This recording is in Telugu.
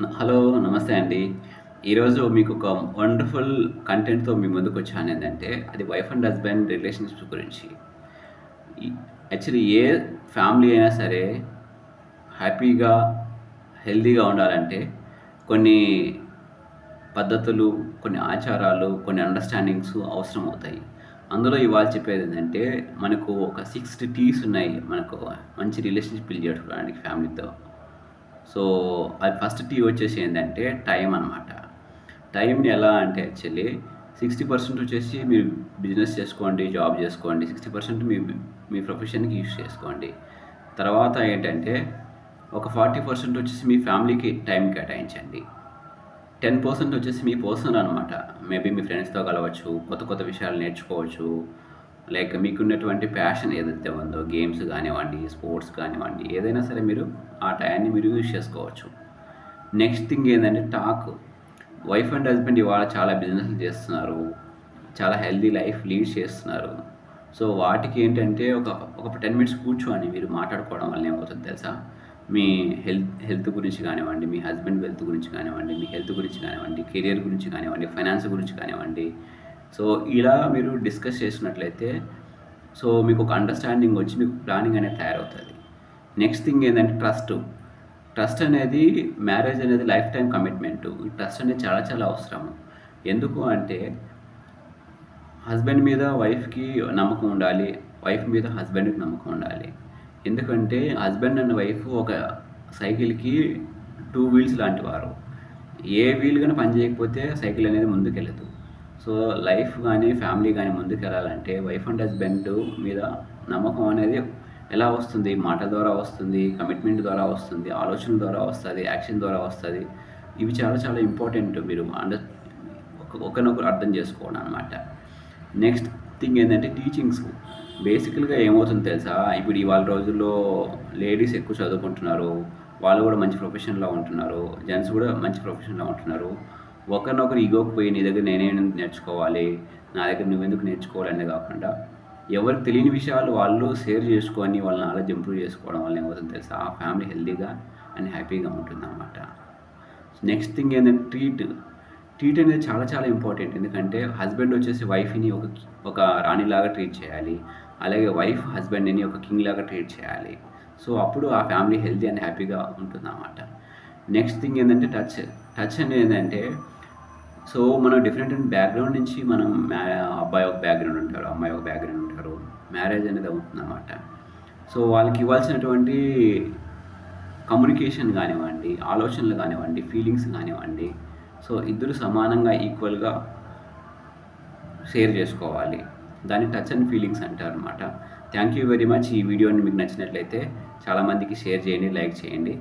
హలో. నమస్తే అండి. ఈరోజు మీకు ఒక వండర్‌ఫుల్ కంటెంట్‌తో మీ ముందుకొచ్చానేంటంటే, అది వైఫ్ అండ్ హస్బాండ్ రిలేషన్‌షిప్స్ గురించి. ఈ యాక్చువల్లీ ఏ ఫ్యామిలీ అయినా సరే హ్యాపీగా, హెల్తీగా ఉండాలంటే కొన్ని పద్ధతులు, కొన్ని ఆచారాలు, కొన్ని అండర్‌స్టాండింగ్స్ అవసరమవుతాయి. అందులో ఇవాళ చెప్పేదేంటంటే, మనకు ఒక 6 టీస్ ఉన్నాయి. మనకు మంచి రిలేషన్‌షిప్ బిల్డ్ చేసుకోవడానికి ఫ్యామిలీతో. సో, అది ఫస్ట్ టీ వచ్చేసి ఏందంటే టైం అనమాట. టైంని ఎలా అంటే యాక్చువల్లీ 60% వచ్చేసి మీరు బిజినెస్ చేసుకోండి, జాబ్ చేసుకోండి. 60% మీ ప్రొఫెషన్‌కి యూజ్ చేసుకోండి. తర్వాత ఏంటంటే ఒక 40% వచ్చేసి మీ ఫ్యామిలీకి టైం కేటాయించండి. 10% వచ్చేసి మీ పర్సనల్ అనమాట. మేబీ మీ ఫ్రెండ్స్‌తో కలవచ్చు, కొత్త కొత్త విషయాలు నేర్చుకోవచ్చు. లైక్ మీకున్నటువంటి ప్యాషన్ ఏదైతే ఉందో గేమ్స్ గానివ్వండి, స్పోర్ట్స్ కానివ్వండి, ఏదైనా సరే మీరు ఆ టయాన్ని మీరు యూజ్ చేసుకోవచ్చు. నెక్స్ట్ థింగ్ ఏందంటే టాక్. వైఫ్ అండ్ హస్బెండ్ ఇవాళ చాలా బిజినెస్‌లు చేస్తున్నారు. చాలా హెల్తీ లైఫ్ లీడ్ చేస్తున్నారు. సో, వాటికి ఏంటంటే ఒక 10 మినిట్స్ కూర్చొని మీరు మాట్లాడుకోవడం వల్ల ఏమవుతుందో తెలుసా? మీ హెల్త్ గురించి కానివ్వండి, మీ హస్బెండ్ వెల్త్ గురించి కానివ్వండి, మీ హెల్త్ గురించి కానివ్వండి, కెరియర్ గురించి కానివ్వండి, ఫైనాన్స్ గురించి కానివ్వండి. సో, ఇలా మీరు డిస్కస్ చేసినట్లయితే మీకొక అండర్‌స్టాండింగ్ వచ్చి మీకు ప్లానింగ్ అనేది తయారవుతది. నెక్స్ట్ థింగ్ ఏందంటే ట్రస్ట్. ట్రస్ట్ అనేది మ్యారేజ్ అనేది లైఫ్ టైమ్ కమిట్మెంటు. ఈ ట్రస్ట్ అనేది చాలా చాలా అవసరం. ఎందుకు అంటే హస్బెండ్ మీద వైఫ్‌కి నమ్మకం ఉండాలి. వైఫ్ మీద హస్బెండ్‌కి నమ్మకం ఉండాలి. ఎందుకంటే హస్బెండ్ అండ్ వైఫ్ ఒక సైకిల్‌కి 2 వీల్స్ లాంటివారు. ఏ వీల్ గాని పని చేయకపోతే సైకిల్ అనేది ముందుకెళ్ళదు. సో, లైఫ్ గాని, ఫ్యామిలీ గాని ముందుకెళ్ళాలంటే వైఫ్ అండ్ హస్బెండ్ మీద నమ్మకం అనేది ఎలా వస్తుంది? మాటల ద్వారా వస్తుంది, కమిట్మెంట్ ద్వారా వస్తుంది, ఆలోచనల ద్వారా వస్తది, యాక్షన్ ద్వారా వస్తది. ఇవి చాలా చాలా ఇంపార్టెంట్ మీరు ఒకరినొకరు అర్థం చేసుకోవడం అనమాట. నెక్స్ట్ థింగ్ ఏందంటే టీచింగ్స్. బేసికల్‌గా ఏమవుతుందో తెలుసా? ఇప్పుడు ఇవాళ రోజుల్లో లేడీస్ ఎక్కువ చదువుకుంటున్నారు. వాళ్ళు గూడా మంచి ప్రొఫెషన్‌లో ఉంటున్నారు. జెంట్స్ గూడా మంచి ప్రొఫెషన్‌లో ఉంటున్నారు. ఒకరినొకరు ఇగోకి పోయి నీ దగ్గర నేనేందుకు నేర్చుకోవాలి? నా దగ్గర నువ్వెందుకు నేర్చుకోవాలనే గాకుండా, ఎవరికి తెలియని విషయాలు వాళ్ళు షేర్ చేసుకొని వాళ్ళ నాలెడ్జ్ ఇంప్రూవ్ చేసుకోవడం వల్ల ఏమవుతుందో తెలుసా? ఆ ఫ్యామిలీ హెల్తీగా అండ్ హ్యాపీగా ఉంటుందనమాట. నెక్స్ట్ థింగ్ ఏందంటే ట్రీట్ అనేది చాలా చాలా ఇంపార్టెంట్. ఎందుకంటే హస్బెండ్ వచ్చేసి వైఫ్‌ని ఒక రాణిలాగా ట్రీట్ చేయాలి. అలాగే వైఫ్ హస్బెండ్‌ని ఒక కింగ్‌లాగా ట్రీట్ చేయాలి. సో, అప్పుడు ఆ ఫ్యామిలీ హెల్తీ అండ్ హ్యాపీగా ఉంటుందన్నమాట. నెక్స్ట్ థింగ్ ఏందంటే టచ్. టచ్ అనేది ఏందంటే మనం డిఫరెంట్ బ్యాక్‌గ్రౌండ్ నుంచి మనం అబ్బాయి ఒక బ్యాక్‌గ్రౌండ్ ఉంటారు. అమ్మాయి ఒక బ్యాక్‌గ్రౌండ్ ఉంటారు. మ్యారేజ్ అనేది అవుతుందన్నమాట. సో, వాళ్ళకి ఇవ్వాల్సినటువంటి కమ్యూనికేషన్ గానివ్వండి, ఆలోచనలు గానివ్వండి, ఫీలింగ్స్ గానివ్వండి. సో, ఇద్దరు సమానంగా ఈక్వల్‌గా షేర్ జేసుకోవాలి. దాన్ని టచ్ అండ్ ఫీలింగ్స్ అంటారనమాట. Thank you very much. ఈ వీడియోని మీకు నచ్చినట్లయితే చాలా మందికి షేర్ చేయండి, లైక్ చేయండి.